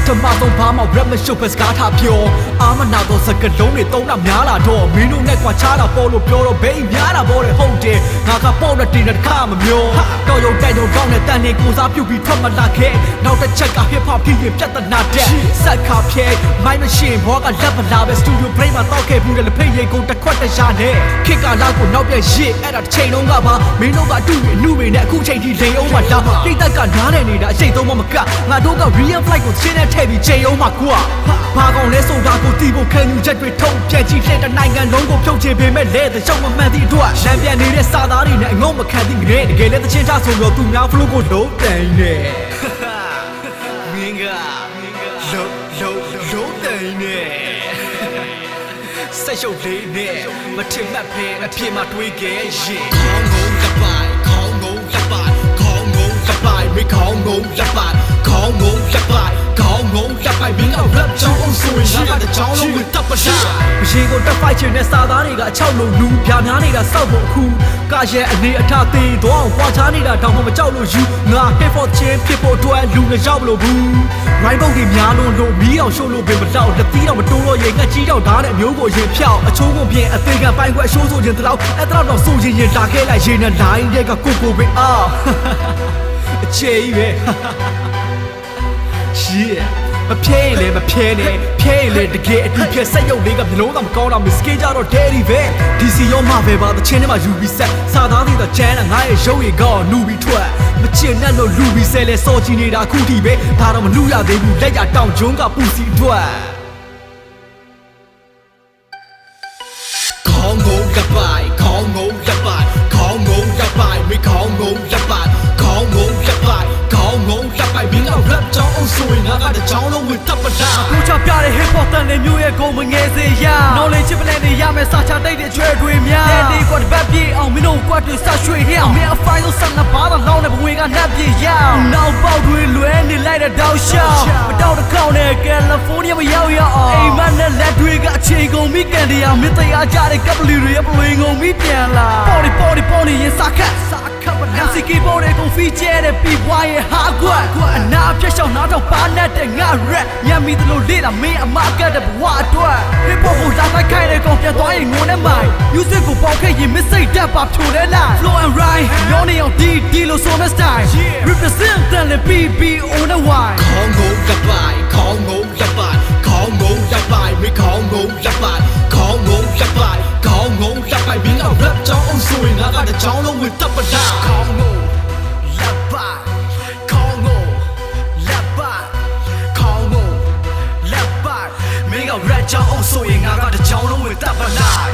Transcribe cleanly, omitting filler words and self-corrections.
ဓမ္မဆုံးဘာမှ rap မရှုပ်ပဲစကားထားပြောအာမနာတော့စကလုံးတွေသုံးတာများလာတော့မင်းတို့နဲ့ကွာချားတာပေါ်လို့ပြောတော့ဘိန်းများတာပေါ်တယ်ဟုတ်တယ်ငါကပေါ်တဲ့တင်တဲ့ခါမမျောတော့ရုံတိုက်တော့ကောင်းတဲ့တန်နေကိုစားပြုတ်ပြီးထွက်မလာခဲ့နောက်တစ်ချက်က hip hop ဖြစ်ရင်ပြဿနာတဲ့ဆက်ခါဖြဲမိုင်းမရှင်ဘောကလက်ပလာပဲ studio break မှာတောက်ခဲ့ဘူးတဲ့လက်ဖိတ်ရိတ်ကိုတစ်ခွက်တရနဲ့ခစ်ကလာကိုနောက်ပြရစ်အဲ့ဒါတစ်ချိန်လုံးကပါမင်းတို့ကအတူအနုတွေနဲ့အခုချိန်ထိလိန်အောင်မှလာတိတ်တက်ကနားနေနေတာအချိန်သုံးမမကငါတို့က real flight ကိုချင်းနဲ့ထည့်ပြီးချိန်အောင်မှကွာဘာကောင်လဲဆိုတာကိုတီးဖို့ခံယူချက်တွေထုတ်ပြက်ကြည့်တဲ့နိုင်ငံလုံးကိုဖြုတ်ချပေမဲ့လဲတဲ့ကြောင့်မမှန်သည့်အတွက်လမ်းပြန်နေတဲ့စာသားတွေနဲ့အငုံမခံသည့်ငရဲတကယ်လဲတချင်းချဆိုတော့သူများ flow ကိုလုံးတိုင်နေမင်းကလုံးတိုင်နေဆက်ရှုပ်လေးနဲ့မထင်မှတ်ဖဲအဖြစ်မှတွေးခဲ့ရင်ခေါင်းငုံလက်ပိုင်ခေါင်းငုံလက်ပိုင်ခေါင်းငုံလက်ပိုင်မင်းခေါင်းငုံလက်ပိုင်ခေါင်းငုံလက်ပိုင်ခေါင်းငုံလက်ပိုင်မင်းက rap ချောင်းအောင်ဆိုရင်ငါကတချောင်းလုံးဝင်တပ်ပရှာမရှိကိုတက်ဖိုက်ချင်တဲ့စာသားတွေကအချောက်လုံးလူပြာများနေတာစောက်ဖို့အခုကရဲ့အနေအထားသေးတော့ကွာချားနေတာတောင်မှမကြောက်လို့ယူငါ hip hop ချင်းဖြစ်ဖို့အတွက်လူနဲ့ရောက်မလို့ဘူး right ပုတ်တွေများလို့မီးအောင်ရှို့လို့ပင်မတော့လက်သီးတော့မတိုးတော့ရင်ငှက်ကြီးတော့ဓာတ်နဲ့အမျိုးကိုရင်ဖြောက်အချိုးကိုပြင်အသေးကပိုင်းခွဲအရှိုးဆိုရင်တလောက်အဲ့တလောက်တော့ဆိုရင်လာခဲ့လိုက်ရင်နဲ့ line တွေကကိုပဲအချေကြီးပဲ yeah မဖြဲလေမဖြဲနဲ့ဖြဲလေတကယ်အတူဖြဲဆက်ရုပ်လေးကမျိုးလုံးတော့မကောင်းတော့မစကေးကြတော့ daddy ပဲ DC ရောမှာပဲပါတချင်းထဲမှာယူပြီးဆက်စာသားတွေတော့ကျန်းတာငါရဲ့ရုပ်ရည်ကောနူပြီးထွက်မချင်နဲ့လို့လူပြီးဆဲလဲစော်ချီနေတာအခုထိပဲဒါတော့မလူရသေးဘူးလက်ရတောင်ကျွန်းကပူစီထွက်ခေါင်းငုံလက်ပိုင်ခေါင်းငုံလက်ပိုင်ခေါင်းငုံလက်ပိုင်မိခေါင်းငုံလက်ပိုင်ခေါင်းငုံလက်ပိုင်ခေါင်းငုံလက်ပိုင်မင်းက rap ချောင်းအောင်ဆိုရင်ငါကတချောင်းလုံးဝင်တပ်ပလာအခုချပြတဲ့ hip hop တန်တဲ့မျိုးရဲ့ဂုံမငယ်စေရ knowledge ပလဲနေရမယ်စာချတိတ်တဲ့ချွဲတွေများတဲ့ဒီကွာဘက်ပြေအောင်မင်းတို့ကွာတွေဆက်ရွှေဟဲ့မင်းအဖိုင်းလို့ဆန်နာပါတော့လောင်းတဲ့ဘဝကနှက်ပြေရနောက်ပေါက်တွေလွဲနေလိုက်တဲ့တောက်ရှောင်းမတောက်တစ်ခေါက်နဲ့ California မရောက်ရအောင်အိမ်မနဲ့လက်တွေကအခြေကုန်ပြီးကန်တရားမင်းတရားကြတဲ့ကပ်ပလီတွေရဲ့ပလွေငုံပြီးပြန်လာပေါ်နေရင်စာခတ်MCK ပေါ်တဲ့ကို feature တဲ့ B-boy ရဲ့ဟာကွက်အနာဖြတ်ရှောင်းနားတော့ပါနဲ့တဲ့ငါ rap ညံမီတလို့လေ့လာမင်းအမကတဲ့ဘဝအတွက် hip hop ကိုလာတိုက်ခိုင်းတဲ့ကောင်ပြတ်သွားရင်ငိုနဲ့မိုင် music ကိုပေါက်ခဲ့ရင် miss စိတ်တက်ပါဖြိုလဲလိုက် flow and rhyme ညောနေအောင်ဒီလို့ဆိုတဲ့ style represent တဲ့လေ BBO နဲ့ why ခေါင်းငုံလက်ပိုင်ခေါင်းငုံလက်ပိုင်ခေါင်းငုံလက်ပိုင်မင်းခေါင်းငုံလက်ပိုင်ခေါင်းငုံလက်ပိုင်ခေါင်းငုံလက်ပိုင်မင်းက rap ချောင်းအောင်ဆိုရင်ငါကတချောင်းလုံးဝင်တပ်ပလာခေါင်းငုံလက်ပိုင်ခေါင်းငုံလက်ပိုင်ခေါင်းငုံလက်ပိုင်မင်းက rap ချောင်းအောင်ဆိုရင်ငါကတချောင်းလုံးဝင်တပ်ပလာ